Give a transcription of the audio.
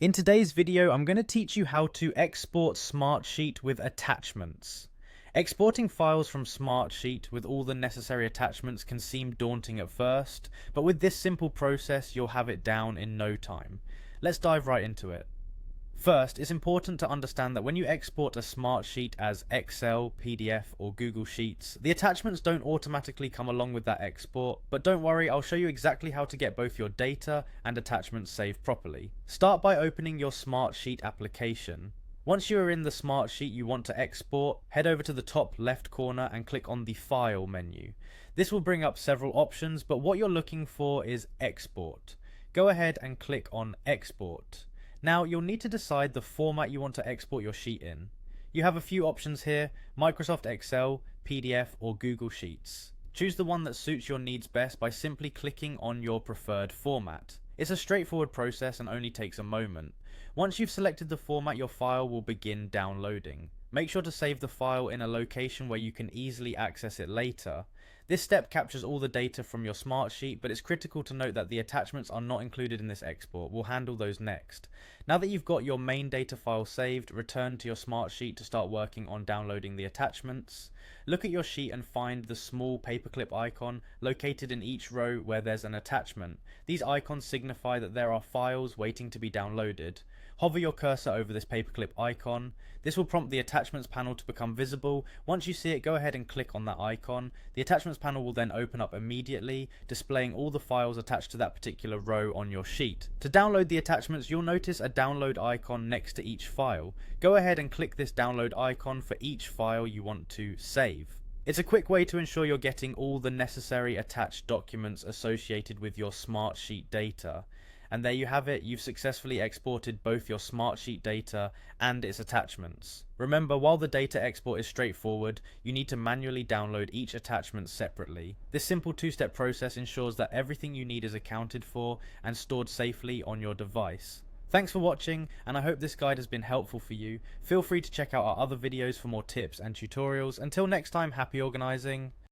In today's video, I'm going to teach you how to export Smartsheet with attachments. Exporting files from Smartsheet with all the necessary attachments can seem daunting at first, but with this simple process, you'll have it down in no time. Let's dive right into it. First, it's important to understand that when you export a Smartsheet as Excel, PDF, or Google Sheets, the attachments don't automatically come along with that export, but don't worry, I'll show you exactly how to get both your data and attachments saved properly. Start by opening your Smartsheet application. Once you are in the Smartsheet you want to export, head over to the top left corner and click on the File menu. This will bring up several options, but what you're looking for is Export. Go ahead and click on Export. Now you'll need to decide the format you want to export your sheet in. You have a few options here: Microsoft Excel, PDF, or Google Sheets. Choose the one that suits your needs best by simply clicking on your preferred format. It's a straightforward process and only takes a moment. Once you've selected the format, your file will begin downloading. Make sure to save the file in a location where you can easily access it later. This step captures all the data from your Smartsheet, but it's critical to note that the attachments are not included in this export. We'll handle those next. Now that you've got your main data file saved, return to your Smartsheet to start working on downloading the attachments. Look at your sheet and find the small paperclip icon located in each row where there's an attachment. These icons signify that there are files waiting to be downloaded. Hover your cursor over this paperclip icon. This will prompt the attachments panel to become visible. Once you see it, go ahead and click on that icon. The attachments panel will then open up immediately, displaying all the files attached to that particular row on your sheet. To download the attachments, you'll notice a download icon next to each file. Go ahead and click this download icon for each file you want to save. It's a quick way to ensure you're getting all the necessary attached documents associated with your Smartsheet data. And there you have it, you've successfully exported both your Smartsheet data and its attachments. Remember, while the data export is straightforward, you need to manually download each attachment separately. This simple two-step process ensures that everything you need is accounted for and stored safely on your device. Thanks for watching, and I hope this guide has been helpful for you. Feel free to check out our other videos for more tips and tutorials. Until next time, happy organizing.